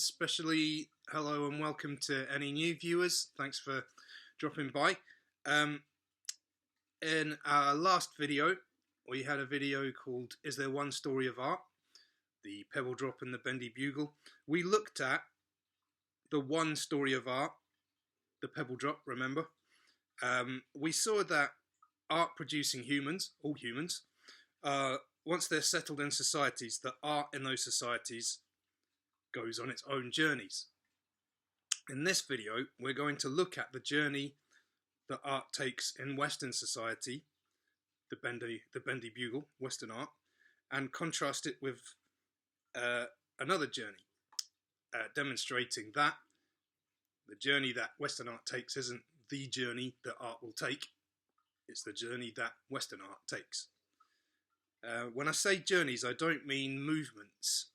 especially hello and welcome to any new viewers. Thanks for dropping by. In our last video, we had a video called Is There One Story of Art? The Pebble Drop and the Bendy Bugle. We looked at the one story of art, the Pebble Drop, remember? We saw that art producing humans, all humans, once they're settled in societies, the art in those societies goes on its own journeys. In this video, we're going to look at the journey that art takes in Western society, the Bendy Bugle, Western art, and contrast it with another journey, demonstrating that the journey that Western art takes isn't the journey that art will take, it's the journey that Western art takes. When I say journeys, I don't mean movements.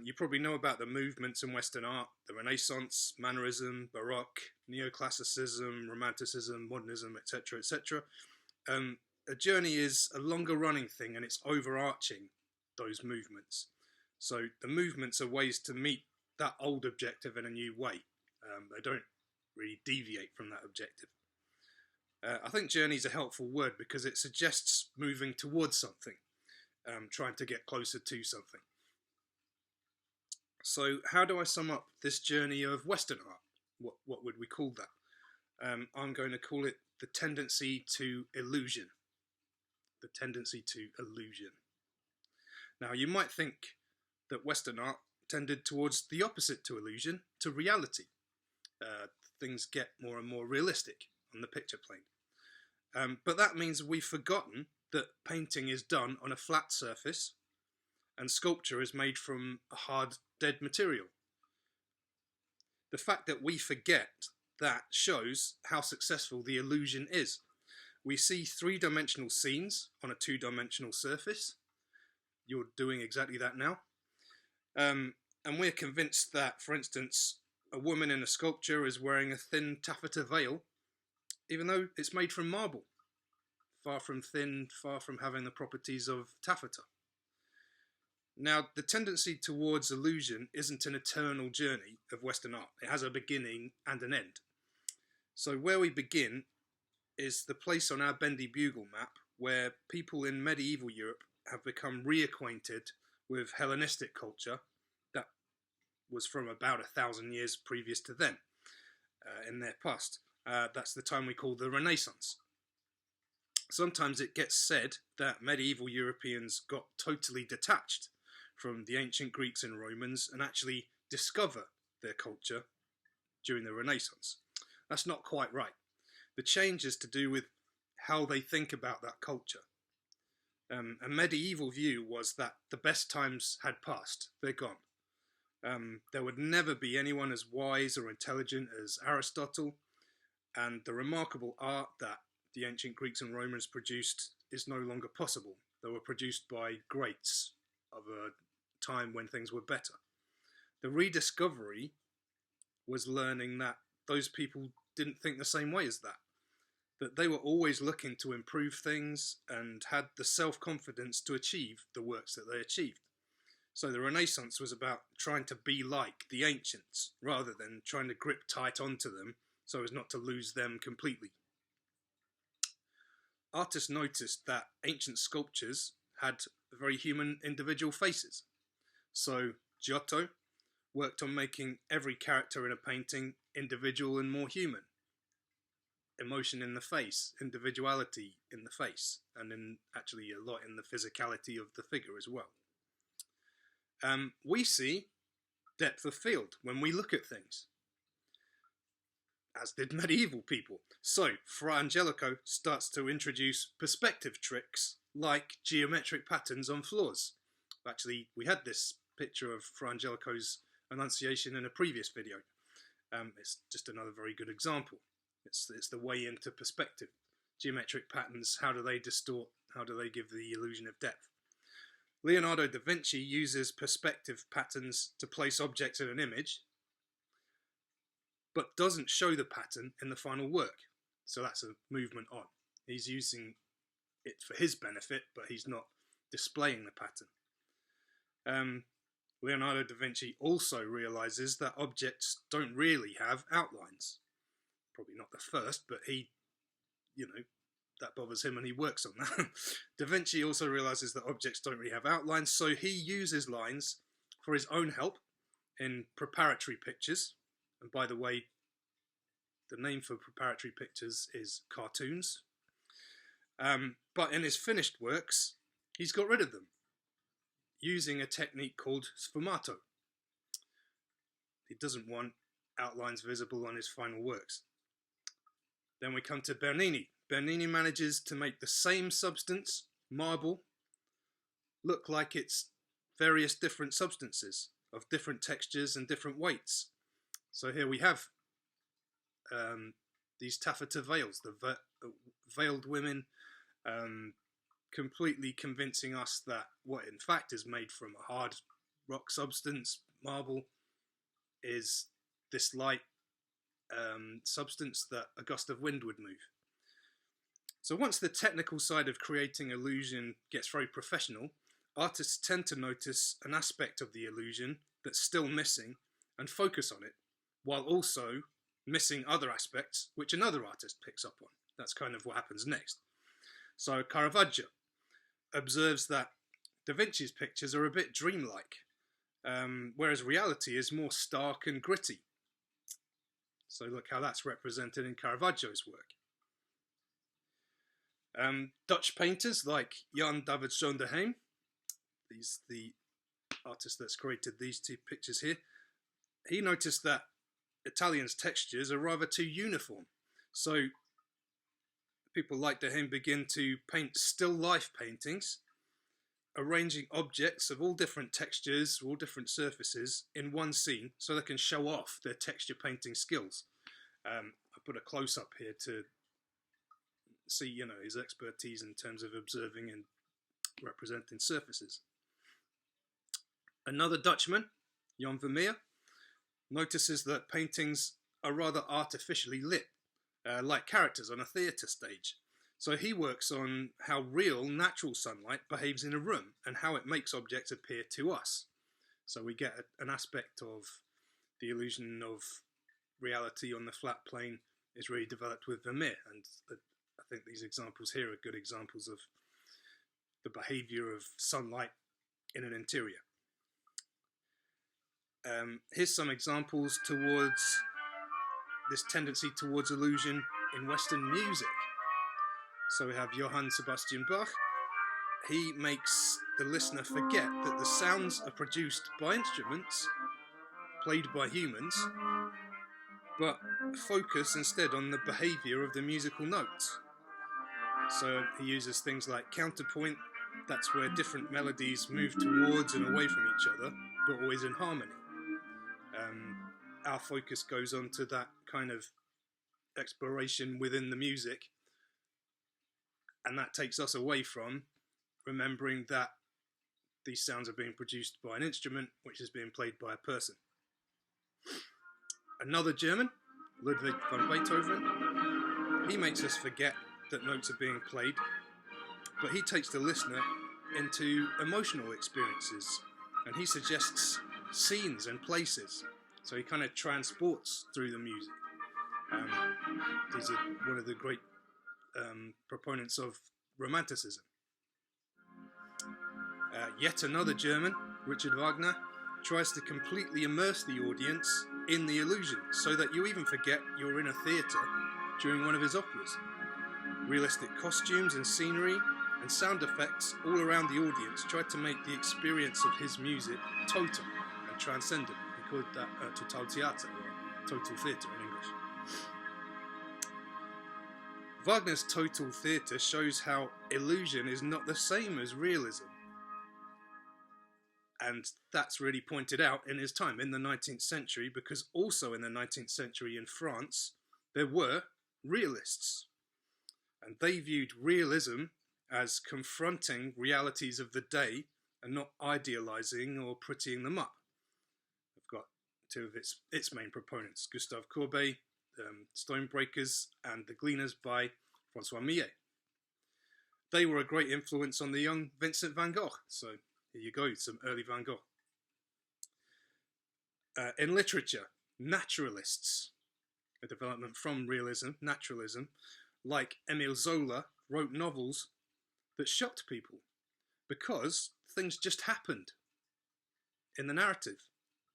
You probably know about the movements in Western art: the Renaissance, Mannerism, Baroque, Neoclassicism, Romanticism, Modernism, etc., etc. A journey is a longer running thing, and it's overarching those movements. So the movements are ways to meet that old objective in a new way. They don't really deviate from that objective. I think journey is a helpful word because it suggests moving towards something, trying to get closer to something. So how do I sum up this journey of Western art? What would we call that? I'm going to call it the tendency to illusion. The tendency to illusion. Now you might think that Western art tended towards the opposite to illusion, to reality. Things get more and more realistic on the picture plane. But that means we've forgotten that painting is done on a flat surface and sculpture is made from a hard, dead material. The fact that we forget that shows how successful the illusion is. We see three-dimensional scenes on a two-dimensional surface. You're doing exactly that now. And we're convinced that, for instance, a woman in a sculpture is wearing a thin taffeta veil, even though it's made from marble. Far from thin, far from having the properties of taffeta. Now, the tendency towards illusion isn't an eternal journey of Western art. It has a beginning and an end. So where we begin is the place on our Bendy Bugle map where people in medieval Europe have become reacquainted with Hellenistic culture that was from about 1,000 years previous to them in their past. That's the time we call the Renaissance. Sometimes it gets said that medieval Europeans got totally detached from the ancient Greeks and Romans and actually discover their culture during the Renaissance. That's not quite right. The change is to do with how they think about that culture. A medieval view was that the best times had passed, they're gone. There would never be anyone as wise or intelligent as Aristotle, and the remarkable art that the ancient Greeks and Romans produced is no longer possible. They were produced by greats of a time when things were better. The rediscovery was learning that those people didn't think the same way as that they were always looking to improve things and had the self-confidence to achieve the works that they achieved. So the Renaissance was about trying to be like the ancients rather than trying to grip tight onto them so as not to lose them completely. Artists noticed that ancient sculptures had very human individual faces. So Giotto worked on making every character in a painting individual and more human. Emotion in the face, individuality in the face, and actually a lot in the physicality of the figure as well. We see depth of field when we look at things, as did medieval people. So Fra Angelico starts to introduce perspective tricks like geometric patterns on floors. Actually, we had this picture of Fra Angelico's Annunciation in a previous video. It's just another very good example. It's the way into perspective. Geometric patterns, how do they distort? How do they give the illusion of depth? Leonardo da Vinci uses perspective patterns to place objects in an image, but doesn't show the pattern in the final work. So that's a movement on. He's using it for his benefit, but he's not displaying the pattern. Leonardo da Vinci also realizes that objects don't really have outlines. Probably not the first, but he, that bothers him and he works on that. Da Vinci also realizes that objects don't really have outlines, so he uses lines for his own help in preparatory pictures. And by the way, the name for preparatory pictures is cartoons. But in his finished works, he's got rid of them using a technique called sfumato. He doesn't want outlines visible on his final works. Then we come to Bernini. Bernini manages to make the same substance, marble, look like it's various different substances of different textures and different weights. So here we have these taffeta veils, the veiled women, completely convincing us that what in fact is made from a hard rock substance, marble, is this light substance that a gust of wind would move. So once the technical side of creating illusion gets very professional, artists tend to notice an aspect of the illusion that's still missing and focus on it, while also missing other aspects which another artist picks up on. That's kind of what happens next. So Caravaggio observes that Da Vinci's pictures are a bit dreamlike, whereas reality is more stark and gritty. So look how that's represented in Caravaggio's work. Dutch painters like Jan David Zoon de Heem, he's the artist that's created these two pictures here, he noticed that Italians' textures are rather too uniform. So people like de Heem begin to paint still life paintings, arranging objects of all different textures, all different surfaces in one scene so they can show off their texture painting skills. I put a close-up here to see, his expertise in terms of observing and representing surfaces. Another Dutchman, Jan Vermeer, notices that paintings are rather artificially lit, like characters on a theatre stage. So he works on how real, natural sunlight behaves in a room and how it makes objects appear to us. So we get an aspect of the illusion of reality on the flat plane is really developed with Vermeer, and I think these examples here are good examples of the behaviour of sunlight in an interior. Here's some examples towards this tendency towards illusion in Western music. So we have Johann Sebastian Bach. He makes the listener forget that the sounds are produced by instruments, played by humans, but focus instead on the behaviour of the musical notes. So he uses things like counterpoint, that's where different melodies move towards and away from each other, but always in harmony. Our focus goes on to that kind of exploration within the music, and that takes us away from remembering that these sounds are being produced by an instrument which is being played by a person. Another German, Ludwig van Beethoven, he makes us forget that notes are being played, but he takes the listener into emotional experiences, and he suggests scenes and places. So he kind of transports through the music. He's one of the great proponents of Romanticism. Yet another German, Richard Wagner, tries to completely immerse the audience in the illusion so that you even forget you're in a theatre during one of his operas. Realistic costumes and scenery and sound effects all around the audience try to make the experience of his music total and transcendent. He called that Totaltheater, or total theatre in English. Wagner's total theatre shows how illusion is not the same as realism. And that's really pointed out in his time in the 19th century, because also in the 19th century in France, there were realists. And they viewed realism as confronting realities of the day and not idealising or prettying them up. I've got two of its main proponents, Gustave Courbet, Stonebreakers, and The Gleaners by Francois Millet. They were a great influence on the young Vincent van Gogh. So here you go, some early Van Gogh. In literature, naturalists, a development from realism, naturalism, like Emile Zola, wrote novels that shocked people because things just happened in the narrative,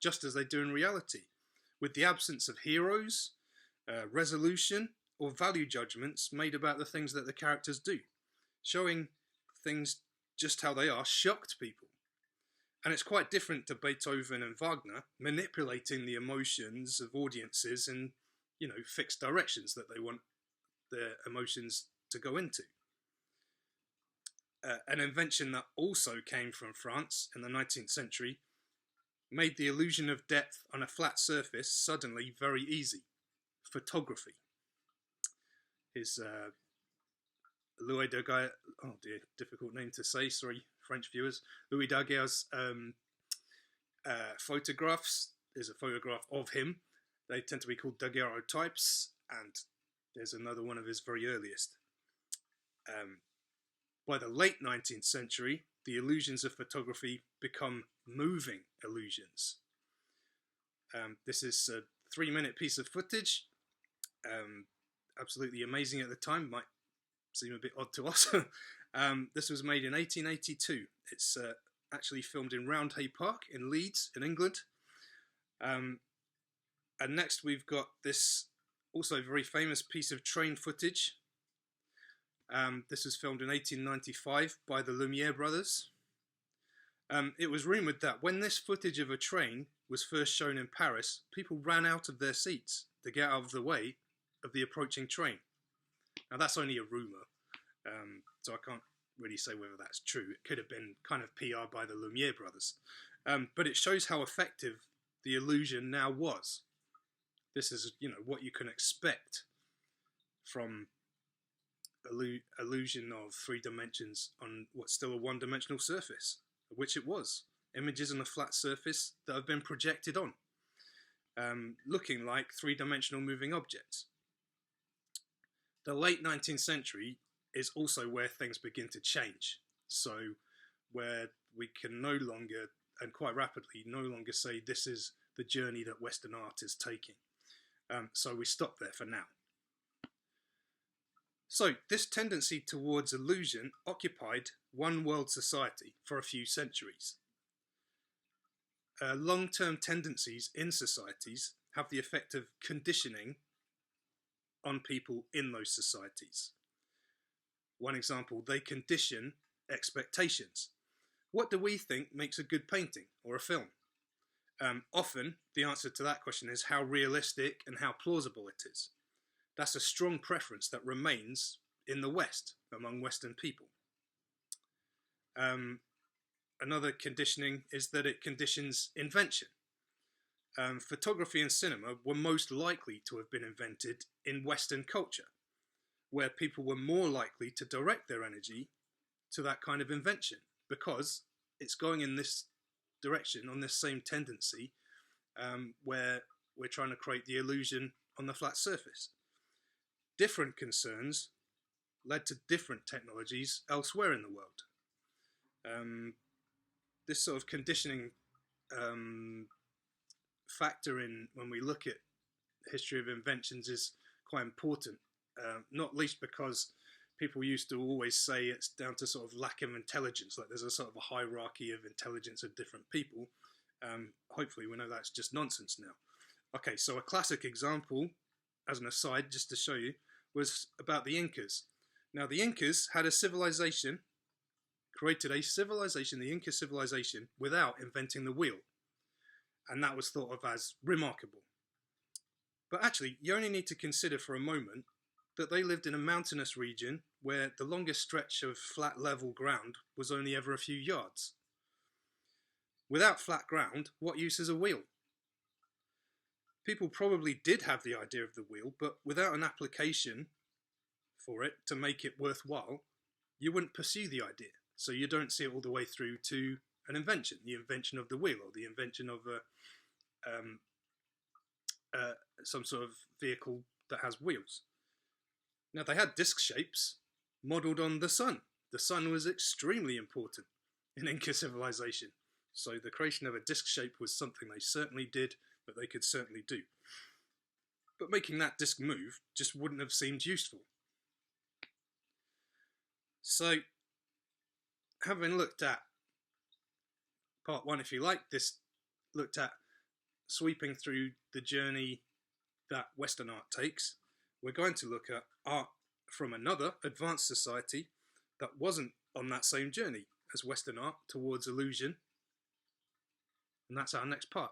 just as they do in reality, with the absence of heroes, resolution, or value judgments made about the things that the characters do. Showing things just how they are shocked people. And it's quite different to Beethoven and Wagner manipulating the emotions of audiences in, fixed directions that they want their emotions to go into. An invention that also came from France in the 19th century made the illusion of depth on a flat surface suddenly very easy. Photography. His Louis Daguerre, oh dear, difficult name to say, sorry, French viewers. Louis Daguerre's photographs, there's a photograph of him. They tend to be called daguerreotypes, and there's another one of his very earliest. By the late 19th century, the illusions of photography become moving illusions. This is a 3-minute piece of footage, absolutely amazing at the time, might seem a bit odd to us. This was made in 1882. It's actually filmed in Roundhay Park in Leeds, in England. And next we've got this also very famous piece of train footage. This was filmed in 1895 by the Lumiere brothers. It was rumoured that when this footage of a train was first shown in Paris, people ran out of their seats to get out of the way of the approaching train. Now that's only a rumour, so I can't really say whether that's true. It could have been kind of PR by the Lumiere brothers. But it shows how effective the illusion now was. This is, what you can expect from illusion of 3 dimensions on what's still a 1-dimensional surface, which it was. Images on a flat surface that have been projected on, looking like 3-dimensional moving objects. The late 19th century is also where things begin to change. So where we can no longer, and quite rapidly, no longer say this is the journey that Western art is taking. So we stop there for now. So this tendency towards illusion occupied one world society for a few centuries. Long-term tendencies in societies have the effect of conditioning on people in those societies. One example, they condition expectations. What do we think makes a good painting or a film? Often the answer to that question is how realistic and how plausible it is. That's a strong preference that remains in the West, among Western people. Another conditioning is that it conditions invention. Photography and cinema were most likely to have been invented in Western culture, where people were more likely to direct their energy to that kind of invention, because it's going in this direction, on this same tendency, where we're trying to create the illusion on the flat surface. Different concerns led to different technologies elsewhere in the world. This sort of conditioning factor in when we look at the history of inventions is quite important, not least because people used to always say it's down to sort of lack of intelligence, like there's a sort of a hierarchy of intelligence of different people. Hopefully we know that's just nonsense now. Okay, so a classic example, as an aside, just to show you, was about the Incas. Now the Incas had a civilization, created a civilization, the Inca civilization, without inventing the wheel. And that was thought of as remarkable. But actually, you only need to consider for a moment that they lived in a mountainous region where the longest stretch of flat level ground was only ever a few yards. Without flat ground, what use is a wheel? People probably did have the idea of the wheel, but without an application for it to make it worthwhile, you wouldn't pursue the idea. So you don't see it all the way through to an invention, the invention of the wheel, or the invention of some sort of vehicle that has wheels. Now they had disc shapes modelled on the sun. The sun was extremely important in Inca civilization. So the creation of a disc shape was something they certainly did but they could certainly do. But making that disc move just wouldn't have seemed useful. So, having looked at part one, if you like, this looked at sweeping through the journey that Western art takes, we're going to look at art from another advanced society that wasn't on that same journey as Western art towards illusion. And that's our next part.